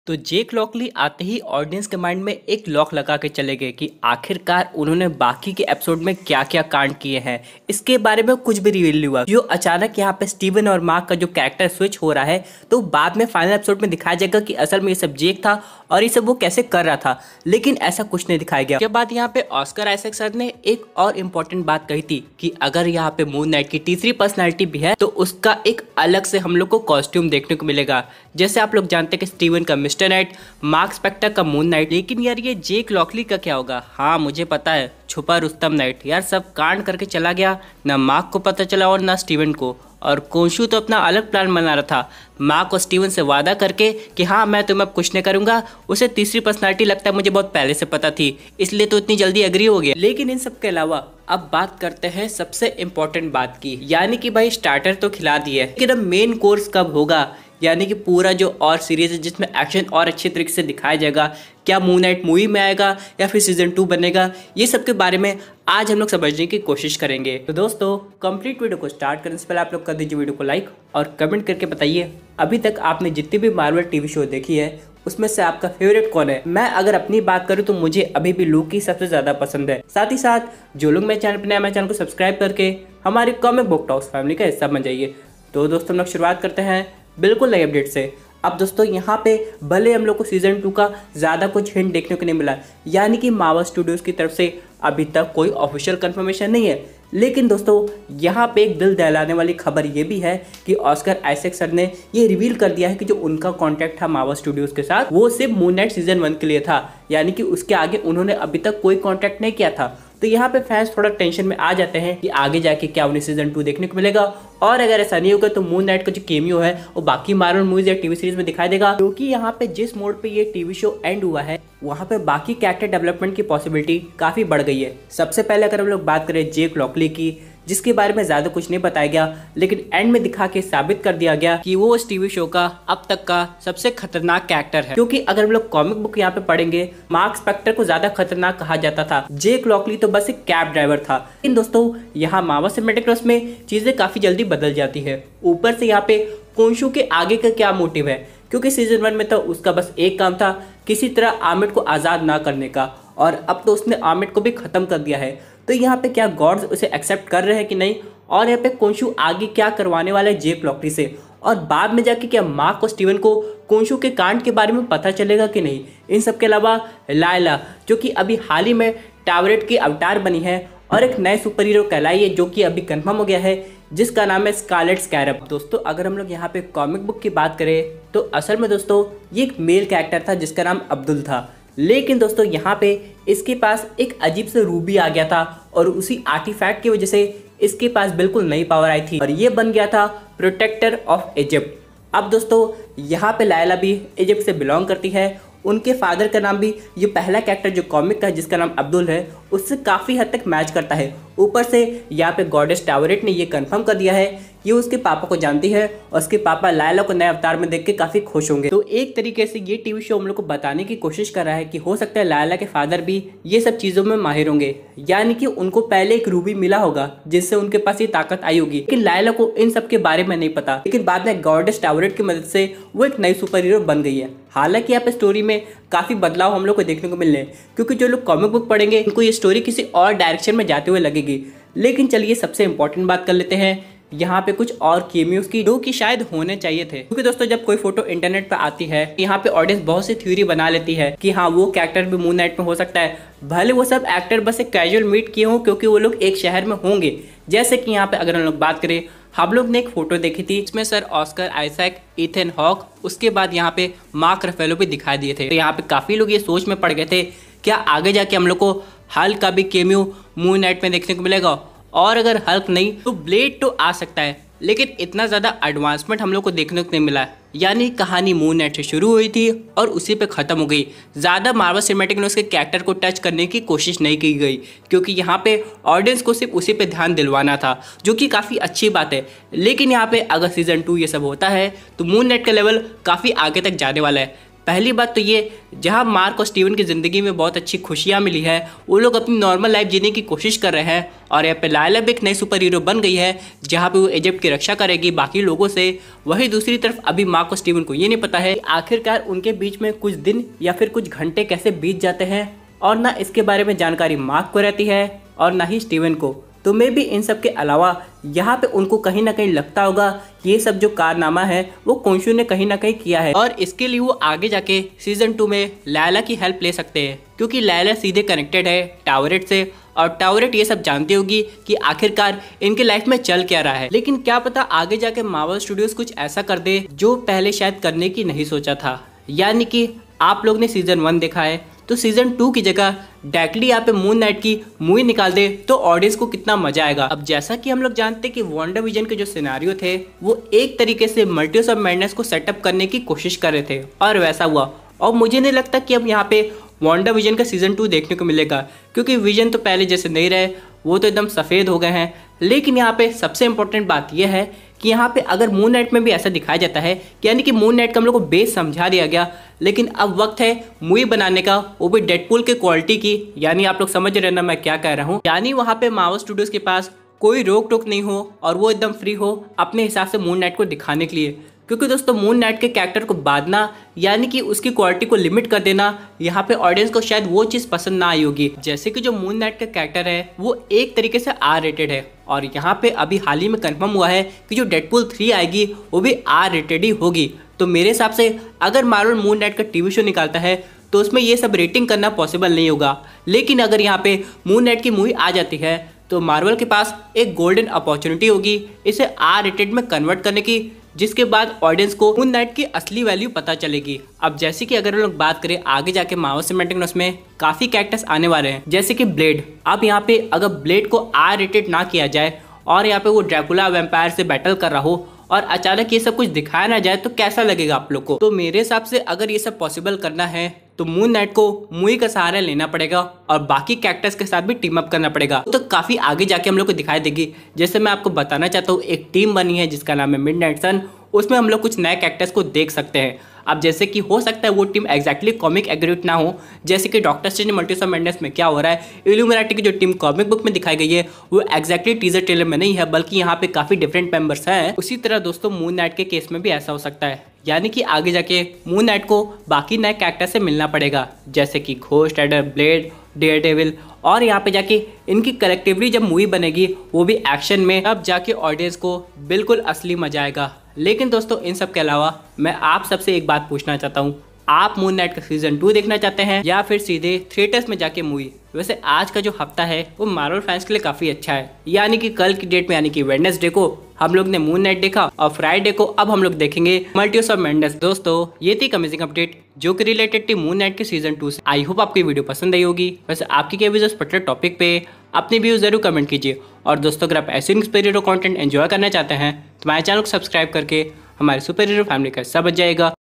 तो जेक लॉकली आते ही ऑडियंस के माइंड में एक लॉक लगा के चले गए कि आखिरकार उन्होंने बाकी के एपिसोड में क्या क्या कांड किए हैं। इसके बारे में कुछ भी रिवील नहीं हुआ। जो अचानक यहाँ पे स्टीवन और मार्क का जो कैरेक्टर स्विच हो रहा है, तो बाद में फाइनल एपिसोड में दिखाया जाएगा कि असल में ये सब जेक था और ये सब वो कैसे कर रहा था, लेकिन ऐसा कुछ नहीं दिखाया गया। उसके बाद यहाँ पे ऑस्कर आइजैक सर ने एक और इम्पोर्टेंट बात कही थी कि अगर यहाँ पे मून नाइट की तीसरी पर्सनैलिटी भी है तो उसका एक अलग से हम लोग को कॉस्ट्यूम देखने को मिलेगा। जैसे आप लोग जानते हैं कि स्टीवन का मिस्टर नाइट, मार्क स्पेक्टर का मून नाइट, लेकिन यार ये जेक लॉकली का क्या होगा। हाँ मुझे पता है, छुपा रुस्तम नाइट यार सब कांड करके चला गया, ना मार्क को पता चला और ना स्टीवन को। और कोंशू तो अपना अलग प्लान बना रहा था, मार्क और स्टीवन से वादा करके कि हाँ मैं तुम्हें अब कुछ नहीं करूंगा। उसे तीसरी पर्सनालिटी लगता है मुझे बहुत पहले से पता थी, इसलिए तो इतनी जल्दी एग्री हो गया। लेकिन इन सब के अलावा अब बात करते हैं सबसे इम्पोर्टेंट बात की, यानी कि भाई स्टार्टर तो खिला दिए, लेकिन अब मेन कोर्स कब होगा, यानी कि पूरा जो और सीरीज है जिसमें एक्शन और अच्छे तरीके से दिखाया जाएगा। क्या मून नाइट मूवी में आएगा या फिर सीजन 2 बनेगा, ये सब के बारे में आज हम लोग समझने की कोशिश करेंगे। तो दोस्तों कंप्लीट वीडियो को स्टार्ट करने से पहले आप लोग कर दीजिए वीडियो को लाइक और कमेंट करके बताइए अभी तक आपने जितनी भी मार्वल टीवी शो देखी है उसमें से आपका फेवरेट कौन है। मैं अगर अपनी बात करूं तो मुझे अभी भी लूकी सबसे ज्यादा पसंद है। साथ ही साथ जो लोग मेरे चैनल पर नए, मेरे चैनल को सब्सक्राइब करके हमारी कॉमिक बुक टॉक्स फैमिली का हिस्सा बन जाइए। तो दोस्तों हम लोग शुरुआत करते हैं बिल्कुल नई अपडेट से। अब दोस्तों यहाँ पे भले हम लोग को सीजन 2 का ज़्यादा कुछ हिंट देखने को नहीं मिला, यानी कि मार्वल स्टूडियोज़ की तरफ से अभी तक कोई ऑफिशियल कंफर्मेशन नहीं है, लेकिन दोस्तों यहाँ पे एक दिल दहलाने वाली खबर ये भी है कि ऑस्कर आइजैक सर ने ये रिवील कर दिया है कि जो उनका कॉन्ट्रैक्ट था मार्वल स्टूडियोज़ के साथ वो सिर्फ मून नाइट सीजन 1 के लिए था, यानी कि उसके आगे उन्होंने अभी तक कोई कॉन्ट्रैक्ट नहीं किया था। तो यहाँ पे फैंस थोड़ा टेंशन में आ जाते हैं कि आगे जाके क्या उन्हें सीजन 2 देखने को मिलेगा, और अगर ऐसा नहीं होगा तो मून नाइट का जो केमियो है वो बाकी मार्वल मूवीज या टीवी सीरीज में दिखाई देगा। क्योंकि यहाँ पे जिस मोड पे ये टीवी शो एंड हुआ है वहाँ पे बाकी कैरेक्टर डेवलपमेंट की पॉसिबिलिटी काफी बढ़ गई है। सबसे पहले अगर हम लोग बात करें जेक लॉकली की, जिसके बारे में ज्यादा कुछ नहीं बताया गया, लेकिन एंड में दिखा के साबित कर दिया गया कि वो उस टीवी शो का अब तक का सबसे खतरनाक कैरेक्टर है। क्योंकि अगर हम लोग कॉमिक बुक यहाँ पे पढ़ेंगे, मार्क स्पेक्टर को ज्यादा खतरनाक कहा जाता था, जेक लॉकली तो बस एक कैब ड्राइवर था। लेकिन दोस्तों यहाँ मार्वल सिनेमैटिक यूनिवर्स में चीजें काफी जल्दी बदल जाती है। ऊपर से यहाँ पे कोंशू के आगे का क्या मोटिव है, क्योंकि सीजन 1 में तो उसका बस एक काम था किसी तरह आमिर को आज़ाद ना करने का, और अब तो उसने आमिर को भी ख़त्म कर दिया है। तो यहाँ पे क्या गॉड्स उसे एक्सेप्ट कर रहे हैं कि नहीं, और यहाँ पे कोंशू आगे क्या करवाने वाला है जेक लॉकली से, और बाद में जाके क्या मार्क और स्टीवन को कोंशू के कांड के बारे में पता चलेगा कि नहीं। इन सब के अलावा लायला जो कि अभी हाल ही में टावरेट की अवतार बनी है और एक नए सुपर हीरो कहलाई है, जो कि अभी कंफर्म हो गया है, जिसका नाम है स्कारलेट स्कैरब। दोस्तों अगर हम लोग यहाँ पे कॉमिक बुक की बात करें तो असल में दोस्तों ये एक मेल कैरेक्टर था जिसका नाम अब्दुल था, लेकिन दोस्तों यहाँ पे इसके पास एक अजीब से रूबी आ गया था और उसी आर्टिफैक्ट की वजह से इसके पास बिल्कुल नई पावर आई थी और ये बन गया था प्रोटेक्टर ऑफ इजिप्ट। अब दोस्तों यहाँ पे लायला भी इजिप्ट से बिलोंग करती है, उनके फादर का नाम भी ये पहला कैरेक्टर जो कॉमिक का जिसका नाम अब्दुल है उससे काफ़ी हद तक मैच करता है। ऊपर से यहाँ पे गॉडेस टावरेट ने ये कंफर्म कर दिया है ये उसके पापा को जानती है और उसके पापा लायला को नए अवतार में देख के काफ़ी खुश होंगे। तो एक तरीके से ये टीवी शो हम लोग को बताने की कोशिश कर रहा है कि हो सकता है लायला के फादर भी ये सब चीज़ों में माहिर होंगे, यानी कि उनको पहले एक रूबी मिला होगा जिससे उनके पास ये ताकत आई होगी, लेकिन लायला को इन सब के बारे में नहीं पता। लेकिन बाद में गॉडेस टावरेट की मदद से वो एक नई सुपर हीरो बन गई है। हालांकि यहाँ पे स्टोरी में काफ़ी बदलाव हम लोग को देखने को मिलने हैं, क्योंकि जो लोग कॉमिक बुक पढ़ेंगे उनको ये स्टोरी किसी और डायरेक्शन में जाते हुए लगेगी। लेकिन चलिए सबसे इंपॉर्टेंट बात कर लेते हैं यहाँ पे कुछ और केमियोस की, जो कि शायद होने चाहिए थे। क्योंकि दोस्तों जब कोई फोटो इंटरनेट पे आती है यहाँ पे ऑडियंस बहुत सी थ्योरी बना लेती है कि हाँ वो कैरेक्टर भी मून नाइट में हो सकता है, भले वो सब एक्टर बस एक कैजुअल मीट किए हों क्योंकि वो लोग एक शहर में होंगे। जैसे कि यहाँ पे अगर हम लोग बात करें, हम लोग ने एक फोटो देखी थी इसमें sir Oscar Isaac, Ethan Hawke, उसके बाद यहाँ पे मार्क रफेलो भी दिखाई दिए थे। तो यहाँ पे काफी लोग ये सोच में पड़ गए थे क्या आगे जाके हम लोग को हल्क का भी केमियो मून नाइट में देखने को मिलेगा, और अगर हल्क नहीं तो ब्लेड तो आ सकता है। लेकिन इतना ज़्यादा एडवांसमेंट हम लोग को देखने को नहीं मिला, यानी कहानी मून नाइट से शुरू हुई थी और उसी पे ख़त्म हो गई। ज़्यादा मार्वल सिनेमैटिक यूनिवर्स के कैरेक्टर को टच करने की कोशिश नहीं की गई, क्योंकि यहाँ पे ऑडियंस को सिर्फ उसी पे ध्यान दिलवाना था, जो कि काफ़ी अच्छी बात है। लेकिन यहाँ पे अगर सीजन 2 ये सब होता है तो मून नाइट का लेवल काफ़ी आगे तक जाने वाला है। पहली बात तो ये, जहाँ मार्क और स्टीवन की ज़िंदगी में बहुत अच्छी खुशियाँ मिली है, वो लोग अपनी नॉर्मल लाइफ जीने की कोशिश कर रहे हैं। और यहाँ पे लायला भी एक नई सुपर हीरो बन गई है, जहाँ पे वो इजिप्ट की रक्षा करेगी बाकी लोगों से। वहीं दूसरी तरफ अभी मार्क और स्टीवन को ये नहीं पता है कि आखिरकार उनके बीच में कुछ दिन या फिर कुछ घंटे कैसे बीत जाते हैं, और ना इसके बारे में जानकारी मार्क को रहती है और ना ही स्टीवन को। तो मे भी इन सब के अलावा यहाँ पे उनको कहीं ना कहीं लगता होगा कि ये सब जो कारनामा है वो कोंशू ने कहीं ना कहीं किया है, और इसके लिए वो आगे जाके सीजन 2 में लायला की हेल्प ले सकते हैं, क्योंकि लायला सीधे कनेक्टेड है टावरेट से, और टावरेट ये सब जानती होगी कि आखिरकार इनके लाइफ में चल क्या रहा है। लेकिन क्या पता आगे जाके मार्वल स्टूडियोज कुछ ऐसा कर दे जो पहले शायद करने की नहीं सोचा था। यानी कि आप लोग ने सीजन 1 देखा है, तो सीजन 2 की जगह डायरेक्टली यहाँ पे मून नाइट की मूवी निकाल दे तो ऑडियंस को कितना मजा आएगा। अब जैसा कि हम लोग जानते हैं कि वांडा विजन के जो सिनेरियो थे वो एक तरीके से मल्टीवर्स ऑफ मैडनेस को सेटअप करने की कोशिश कर रहे थे, और वैसा हुआ। और मुझे नहीं लगता कि अब यहाँ पे वांडा विजन का सीजन 2 देखने को मिलेगा, क्योंकि विजन तो पहले जैसे नहीं रहे, वो तो एकदम सफ़ेद हो गए हैं। लेकिन यहाँ पे सबसे इंपॉर्टेंट बात यह है कि यहाँ पे अगर मून नाइट में भी ऐसा दिखाया जाता है, यानी कि मून नाइट का हम लोग को बेस समझा दिया गया, लेकिन अब वक्त है मूवी बनाने का, वो भी डेडपूल के क्वालिटी की। यानी आप लोग समझ रहे ना मैं क्या कह रहा हूँ, यानी वहाँ पे मार्वल स्टूडियोज के पास कोई रोक टोक नहीं हो और वो एकदम फ्री हो अपने हिसाब से मून नाइट को दिखाने के लिए। क्योंकि दोस्तों मून नाइट के कैरेक्टर को बांधना यानी कि उसकी क्वालिटी को लिमिट कर देना, यहाँ पे ऑडियंस को शायद वो चीज़ पसंद ना आई होगी। जैसे कि जो मून नाइट का कैरेक्टर है वो एक तरीके से आर रेटेड है, और यहाँ पे अभी हाल ही में कंफर्म हुआ है कि जो डेडपूल 3 आएगी वो भी आर रेटेड ही होगी। तो मेरे हिसाब से अगर मार्वल मून नाइट का टीवी शो निकालता है तो उसमें ये सब रेटिंग करना पॉसिबल नहीं होगा। लेकिन अगर यहाँ पे मून नाइट की मूवी आ जाती है तो मार्वल के पास एक गोल्डन अपॉर्चुनिटी होगी इसे आर रेटेड में कन्वर्ट करने की, जिसके बाद ऑडियंस को मून नाइट की असली वैल्यू पता चलेगी। अब जैसे कि अगर हम लोग बात करें आगे जाके मार्वल सिनेमैटिक यूनिवर्स में काफ़ी कैरेक्टर्स आने वाले हैं, जैसे कि ब्लेड। अब यहाँ पे अगर ब्लेड को आर रेटेड ना किया जाए और यहाँ पे वो ड्रैकुला वैम्पायर से बैटल कर रहा हो और अचानक ये सब कुछ दिखाया ना जाए तो कैसा लगेगा आप लोग को। तो मेरे हिसाब से अगर ये सब पॉसिबल करना है तो मून नाइट को मूवी का सहारा लेना पड़ेगा और बाकी कैरेक्टर्स के साथ भी टीम अप करना पड़ेगा, तो काफ़ी आगे जाके हम लोग को दिखाई देगी। जैसे मैं आपको बताना चाहता हूँ, एक टीम बनी है जिसका नाम है मिडनाइट सन, उसमें हम लोग कुछ नए कैरेक्टर्स को देख सकते हैं। अब जैसे कि हो सकता है वो टीम एग्जैक्टली कॉमिक एग्रीट ना हो, जैसे कि doctor strange multiverse of madness में क्या हो रहा है, इल्यूमिनाटी की जो टीम कॉमिक बुक में दिखाई गई है वो एग्जैक्टली टीजर ट्रेलर में नहीं है, बल्कि यहाँ पे काफ़ी डिफरेंट मेंबर्स हैं। उसी तरह दोस्तों मून नाइट के केस में भी ऐसा हो सकता है, यानी कि आगे जाके मून नाइट को बाकी नए कैरेक्टर से मिलना पड़ेगा, जैसे कि घोस्ट राइडर, ब्लेड, डेयरडेविल, और यहाँ पे जाके इनकी कलेक्टिवली जब मूवी बनेगी वो भी एक्शन में, अब जाके ऑडियंस को बिल्कुल असली मजा आएगा। लेकिन दोस्तों इन सब के अलावा मैं आप सबसे एक बात पूछना चाहता हूँ, आप मून नाइट का सीजन 2 देखना चाहते हैं या फिर सीधे थिएटर्स में जाके मूवी? वैसे आज का जो हफ्ता है वो मार्वल फैंस के लिए काफ़ी अच्छा है, यानी कि कल की डेट में यानी कि वेडनेसडे को हम लोग ने मून नाइट देखा और फ्राइडे को अब हम लोग देखेंगे मल्टीवर्स ऑफ मैडनेस। दोस्तों ये थी अमेजिंग अपडेट जो कि रिलेटेड थी मून नाइट के सीजन 2 से। आई होप आपको वीडियो पसंद आई होगी। वैसे आपकी क्या व्यूज पर्टिकुलर टॉपिक पे अपने व्यूज जरूर कमेंट कीजिए, और दोस्तों अगर आप ऐसे सुपर हीरो कंटेंट एंजॉय करना चाहते हैं तो हमारे चैनल को सब्सक्राइब करके हमारे सुपर हीरो फैमिली का हिस्सा बन जाएगा।